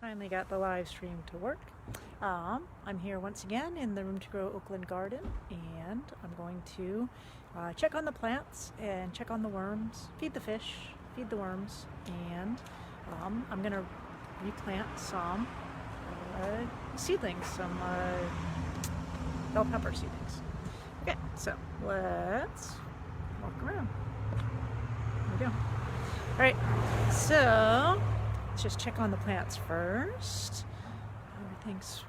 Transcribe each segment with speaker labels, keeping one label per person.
Speaker 1: Finally got the live stream to work. I'm here once again in the Room to Grow Oakland garden, and I'm going to check on the plants and check on the worms, feed the fish, feed the worms, and I'm going to replant some seedlings, some bell pepper seedlings. Okay, so let's walk around. There we go. All right, so let's just check on the plants first. Everything's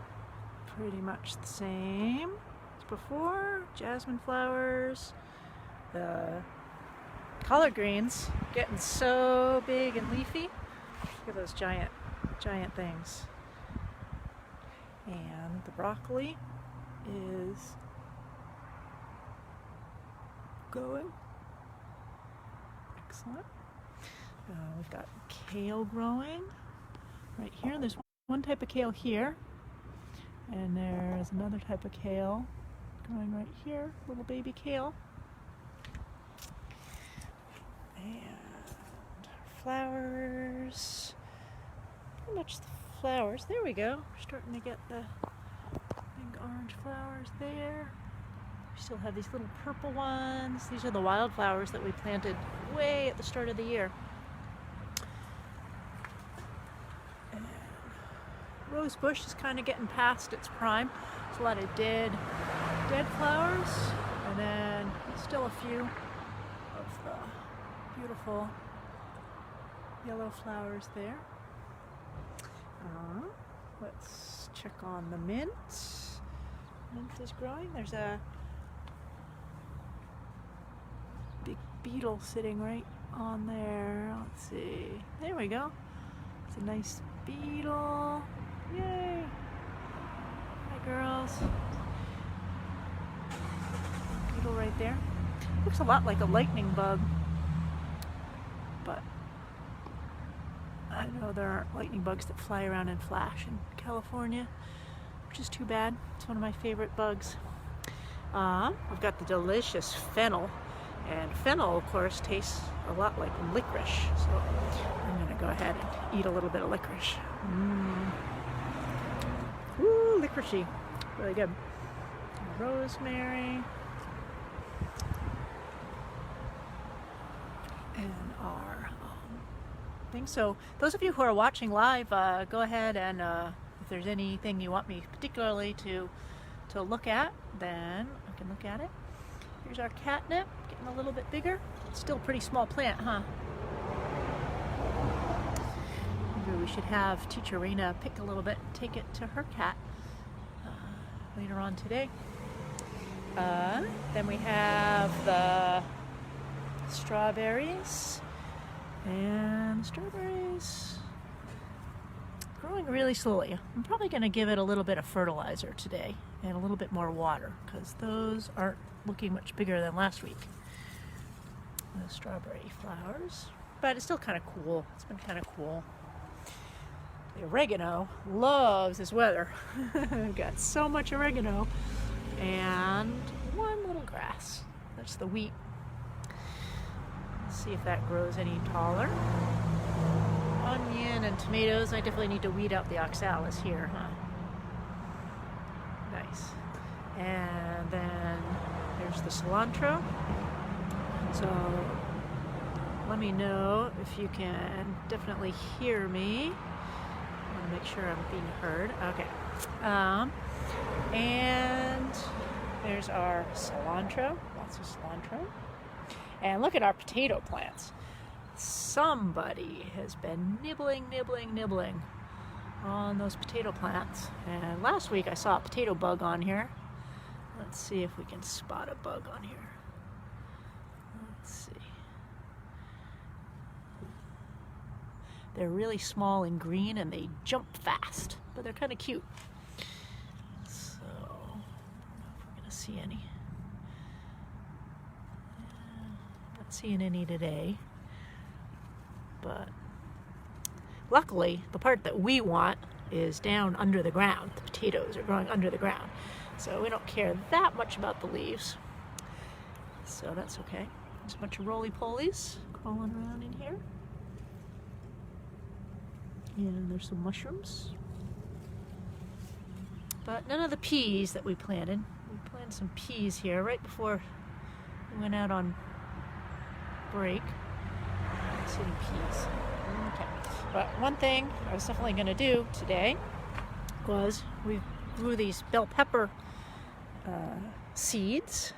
Speaker 1: pretty much the same as before. Jasmine flowers, the collard greens getting so big and leafy. Look at those giant things. And the broccoli is going. Excellent. We've got kale growing right here. There's one type of kale here, and there's another type of kale growing right here, little baby kale. And flowers, pretty much the flowers. There we go. We're starting to get the big orange flowers there. We still have these little purple ones. These are the wildflowers that we planted way at the start of the year. Rose bush is kind of getting past its prime. There's a lot of dead flowers, and then still a few of the beautiful yellow flowers there. Let's check on the mint. Mint is growing. There's a big beetle sitting right on there. Let's see. There we go. It's a nice beetle. Yay! Hi, girls. Beetle right there. Looks a lot like a lightning bug, but I know there aren't lightning bugs that fly around and flash in California, which is too bad. It's one of my favorite bugs. I've got the delicious fennel, and fennel, of course, tastes a lot like licorice, so I'm going to go ahead and eat a little bit of licorice. Ooh, licoricey. Really good. Rosemary. And our thing. So those of you who are watching live, go ahead and if there's anything you want me particularly to look at, then I can look at it. Here's our catnip, getting a little bit bigger. It's still a pretty small plant, huh? Maybe we should have Teacher Raina pick a little bit and take it to her cat later on today. Then we have the strawberries, and strawberries growing really slowly. I'm probably going to give it a little bit of fertilizer today and a little bit more water, because those aren't looking much bigger than last week. The strawberry flowers, but it's still kind of cool. It's been kind of cool. The oregano loves this weather. We've got so much oregano, and one little grass. That's the wheat. Let's see if that grows any taller. Onion and tomatoes. I definitely need to weed out the oxalis here, huh? Nice. And then there's the cilantro. So let me know if you can definitely hear me. I want to make sure I'm being heard. Okay. And there's our cilantro. Lots of cilantro. And look at our potato plants. Somebody has been nibbling on those potato plants. And last week I saw a potato bug on here. Let's see if we can spot a bug on here. Let's see. They're really small and green, and they jump fast, but they're kind of cute. So, I don't know if we're going to see any. Not seeing any today. But luckily, the part that we want is down under the ground. The potatoes are growing under the ground. So we don't care that much about the leaves. So that's okay. There's a bunch of roly-polies crawling around in here. And there's some mushrooms. But none of the peas that we planted. We planted some peas here right before we went out on break. I don't see any peas. Okay. But one thing I was definitely going to do today was we grew these bell pepper seeds.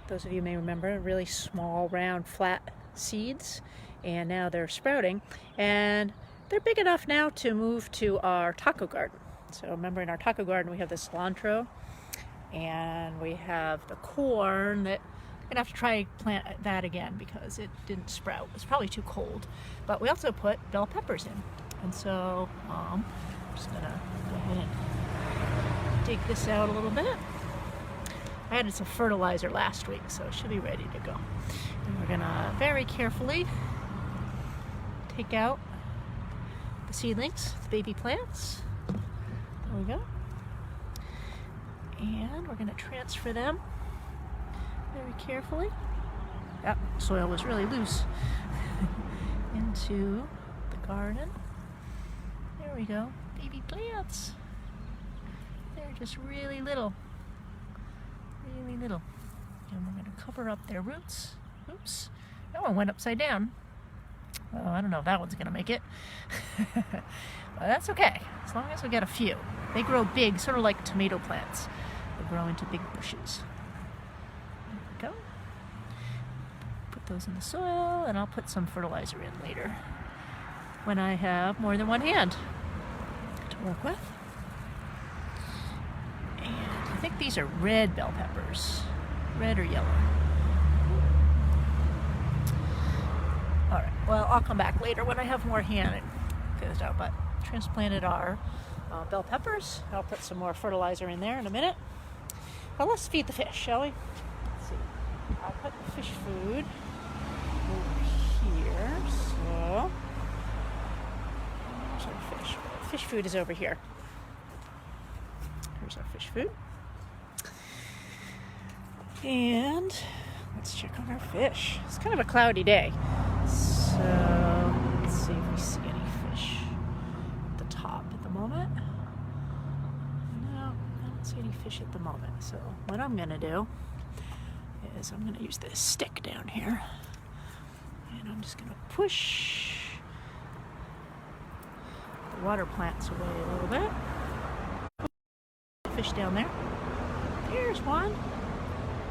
Speaker 1: Those of you may remember, really small, round, flat seeds. And now they're sprouting. And they're big enough now to move to our taco garden. So remember, in our taco garden we have the cilantro and we have the corn that I'm gonna have to try plant that again because it didn't sprout. It's probably too cold. But we also put bell peppers in. And so I'm just gonna go ahead and dig this out a little bit. I added some fertilizer last week, so it should be ready to go. And we're gonna very carefully take out the seedlings, the baby plants. There we go. And we're going to transfer them very carefully. That soil was really loose. Into the garden. There we go. Baby plants. They're just really little. Really little. And we're going to cover up their roots. Oops. That one went upside down. Well, I don't know if that one's going to make it. But that's okay, as long as we get a few. They grow big, sort of like tomato plants. They grow into big bushes. There we go. Put those in the soil, and I'll put some fertilizer in later when I have more than one hand to work with. And I think these are red bell peppers. Red or yellow. Alright, well, I'll come back later when I have more hand and get this out, but transplanted our bell peppers. I'll put some more fertilizer in there in a minute. Well, let's feed the fish, shall we? Let's see. I'll put the fish food over here. So, there's our fish. Fish food is over here. Here's our fish food. And let's check on our fish. It's kind of a cloudy day. So, let's see if we see any fish at the top at the moment. No, I don't see any fish at the moment. So, what I'm going to do is I'm going to use this stick down here. And I'm just going to push the water plants away a little bit. Fish down there. There's one.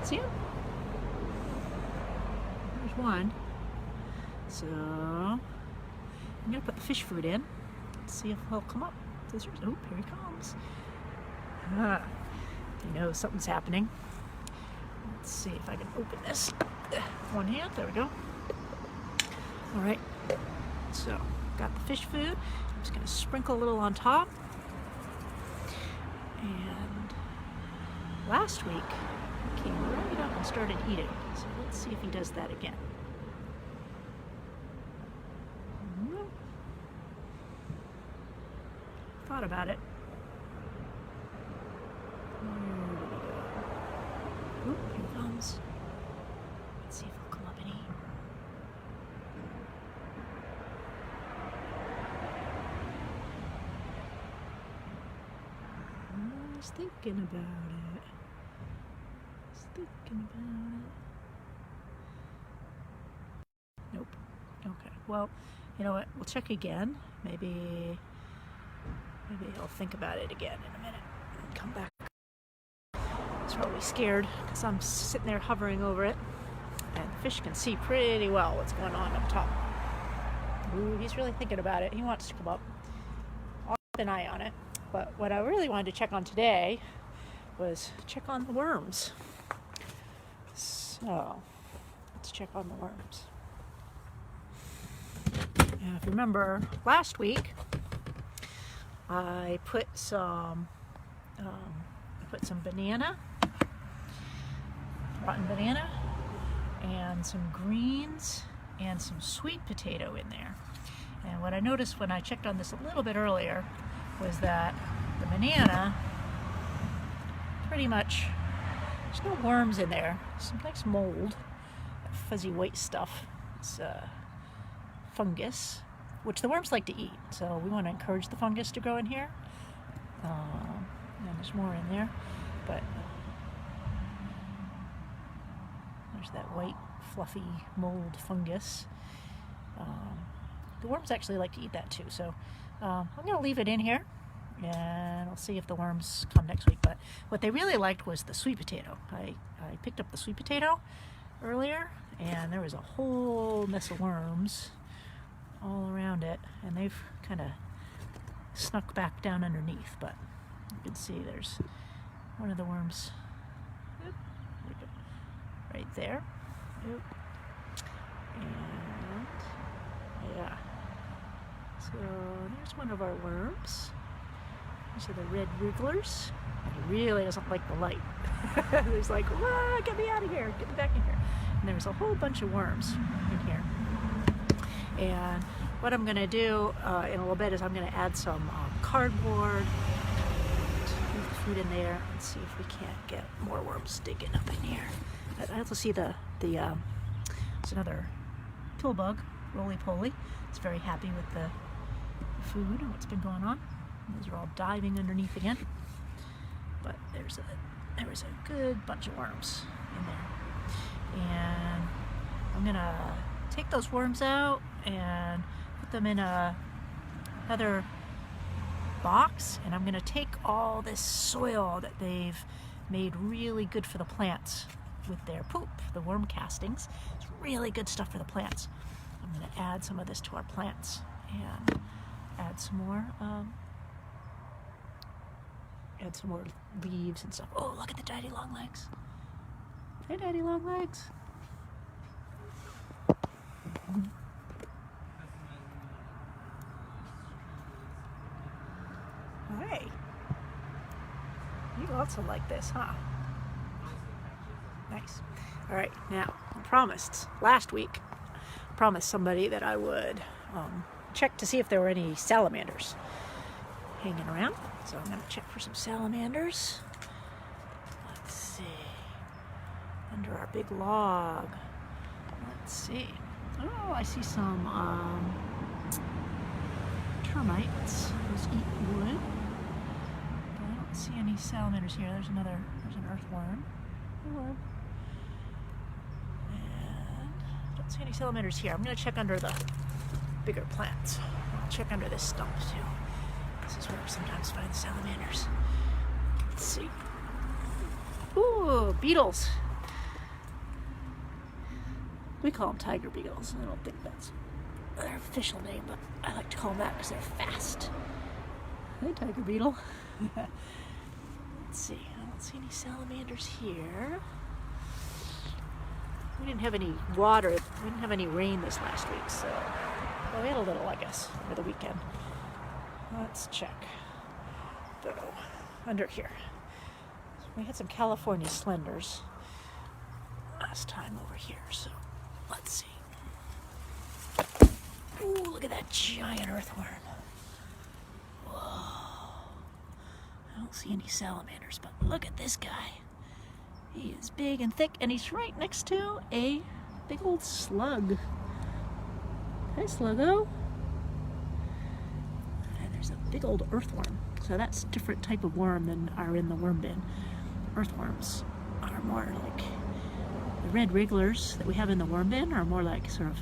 Speaker 1: See him? There's one. So I'm going to put the fish food in. Let's see if he'll come up. Oh, here he comes. You know something's happening. Let's see if I can open this. One hand. There we go. All right. So got the fish food. I'm just going to sprinkle a little on top. And last week he came right up and started eating. So let's see if he does that again. Thought about it. Where did he go? Oop, here he comes. Let's see if he'll come up and eat. He's thinking about it. He's thinking about it. Nope. Okay. Well, you know what? We'll check again. Maybe he'll think about it again in a minute and come back. He's probably scared because I'm sitting there hovering over it. And the fish can see pretty well what's going on up top. Ooh, he's really thinking about it. He wants to come up. I'll keep an eye on it. But what I really wanted to check on today was check on the worms. So, let's check on the worms. Now, if you remember last week, I put some banana, rotten banana, and some greens and some sweet potato in there. And what I noticed when I checked on this a little bit earlier was that the banana, pretty much, there's no worms in there. Some nice mold, that fuzzy white stuff. It's fungus. which the worms like to eat. So we want to encourage the fungus to grow in here. And there's more in there, but there's that white fluffy mold fungus. The worms actually like to eat that too, so I'm going to leave it in here, and I'll see if the worms come next week. But what they really liked was the sweet potato. I picked up the sweet potato earlier, and there was a whole mess of worms all around it, and they've kind of snuck back down underneath, but you can see there's one of the worms right there. And yeah, so there's one of our worms. These are the red wrigglers. It really doesn't like the light. It's like, "Wah, get me out of here, get me back in here." And there's a whole bunch of worms in here. And what I'm going to do in a little bit is I'm going to add some cardboard, leave the food in there, and see if we can't get more worms digging up in here. But I also see there's another pill bug, roly-poly. It's very happy with the food and what's been going on. Those are all diving underneath again. But there was a good bunch of worms in there. And I'm going to take those worms out and put them in another box, and I'm going to take all this soil that they've made really good for the plants with their poop, the worm castings. It's really good stuff for the plants. I'm going to add some of this to our plants and add some more leaves and stuff. Oh, look at the daddy long legs. Hey, daddy long legs. Hey, you also like this, huh? Nice. All right, now I promised somebody that I would check to see if there were any salamanders hanging around. So I'm going to check for some salamanders. Let's see. Under our big log. Let's see. Oh, I see some termites. Those eat wood. But I don't see any salamanders here. There's an earthworm. And I don't see any salamanders here. I'm going to check under the bigger plants. I'll check under this stump too. This is where we sometimes find the salamanders. Let's see. Ooh, beetles. We call them tiger beetles. I don't think that's their official name, but I like to call them that because they're fast. Hey, tiger beetle. Let's see. I don't see any salamanders here. We didn't have any water. We didn't have any rain this last week, so well, we had a little, I guess, over the weekend. Let's check, though, under here. We had some California slenders last time over here, so let's see. Ooh, look at that giant earthworm. Whoa. I don't see any salamanders, but look at this guy. He is big and thick, and he's right next to a big old slug. Hey, sluggo. And there's a big old earthworm. So that's a different type of worm than are in the worm bin. Earthworms are more like the red wrigglers that we have in the worm bin are more like sort of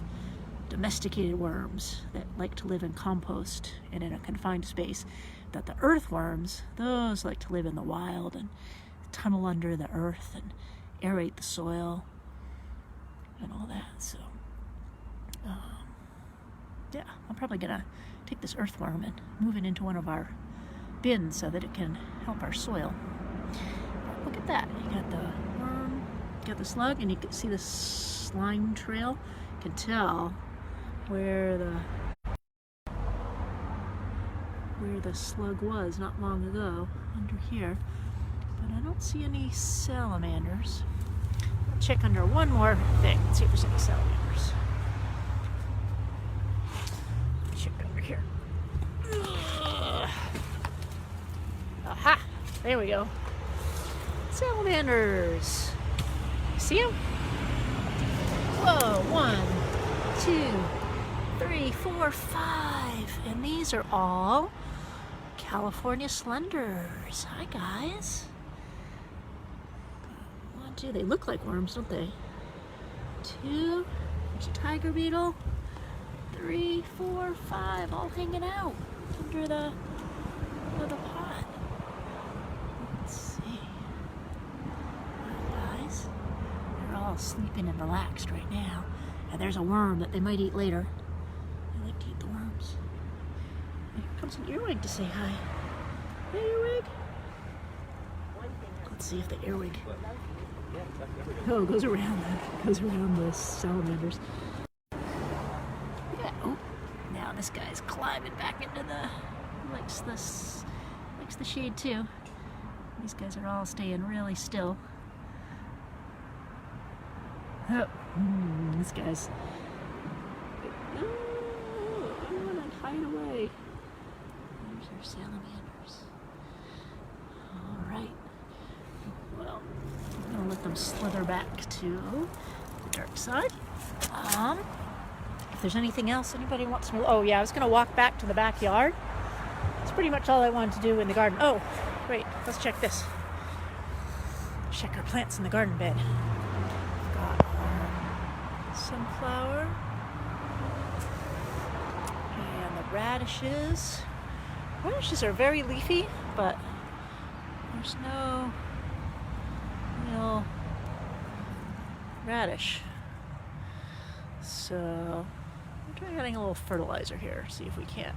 Speaker 1: domesticated worms that like to live in compost and in a confined space. That the earthworms, those like to live in the wild and tunnel under the earth and aerate the soil and all that. So yeah, I'm probably gonna take this earthworm and move it into one of our bins so that it can help our soil. Look at that. You got the worm, you got the slug, and you can see the slime trail. You can tell where the slug was not long ago under here. But I don't see any salamanders. I'll check under one more thing and see if there's any salamanders. Check under here. Aha! There we go. Salamanders. See them? Whoa! 1, 2, 3, 4, 5. And these are all California slenders. Hi, guys. 1, 2. They look like worms, don't they? 2. There's a tiger beetle. 3, 4, 5. All hanging out under the pot. Let's see. Guys, they're all sleeping and relaxed right now. And there's a worm that they might eat later. They like to eat the worms. And here comes an earwig to say hi. Hey, earwig. Let's see if the earwig goes around the salamanders. Yeah. Oh, now this guy's climbing back into the likes the shade too. These guys are all staying really still. Oh, this guy's. Oh, I want to hide away. There's our salamanders. All right. Well, I'm gonna let them slither back to the dark side. If there's anything else anybody wants to. Oh yeah, I was gonna walk back to the backyard. That's pretty much all I wanted to do in the garden. Oh, wait, let's check this. Check our plants in the garden bed. We've got our sunflower and the radishes. Radishes are very leafy, but there's no real radish. So I'm trying adding a little fertilizer here, see if we can't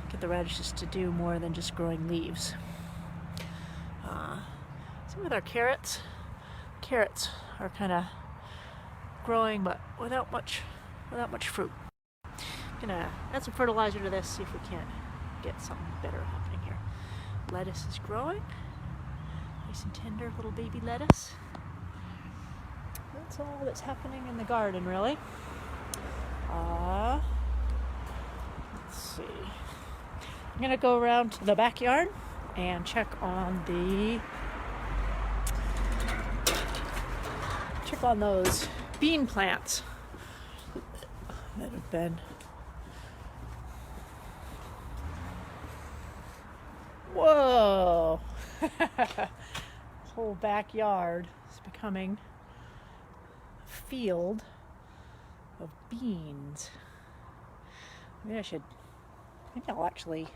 Speaker 1: get the radishes to do more than just growing leaves. Same with our carrots. Carrots are kind of growing, but without much fruit. Gonna add some fertilizer to this, see if we can't get something better happening here. Lettuce is growing, nice and tender, little baby lettuce. That's all that's happening in the garden, really. Let's see. I'm gonna go around to the backyard and check on those bean plants that have been whoa. Whole backyard is becoming a field of beans. Maybe I'll actually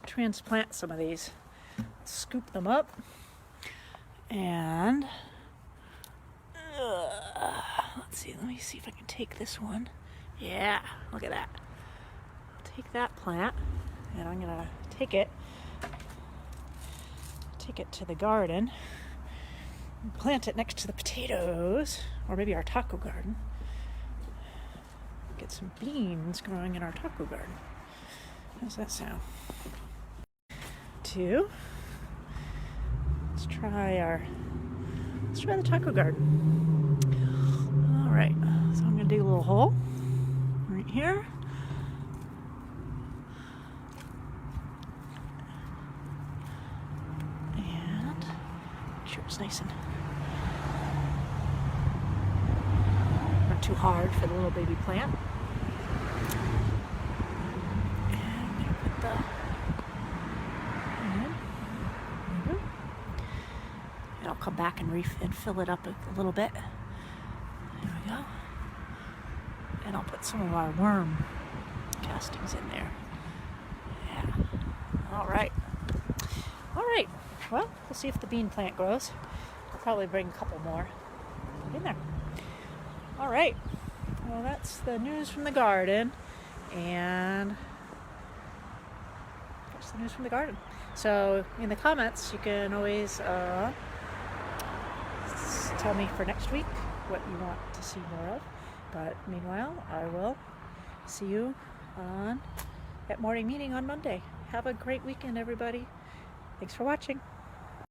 Speaker 1: transplant some of these. Scoop them up and let's see, let me see if I can take this one. Yeah, look at that. I'll take that plant and I'm gonna take it to the garden and plant it next to the potatoes, or maybe our taco garden. Get some beans growing in our taco garden. How's that sound? 2. Let's try the taco garden. All right, so I'm gonna dig a little hole right here. And make sure it's nice and not too hard for the little baby plant. And I'll come back and fill it up a little bit. There we go. And I'll put some of our worm castings in there. Yeah. All right. Well, we'll see if the bean plant grows. I'll probably bring a couple more in there. All right. Well, that's the news from the garden. And that's the news from the garden. So in the comments, you can always tell me for next week what you want to see more of. But meanwhile, I will see you at morning meeting on Monday. Have a great weekend, everybody. Thanks for watching.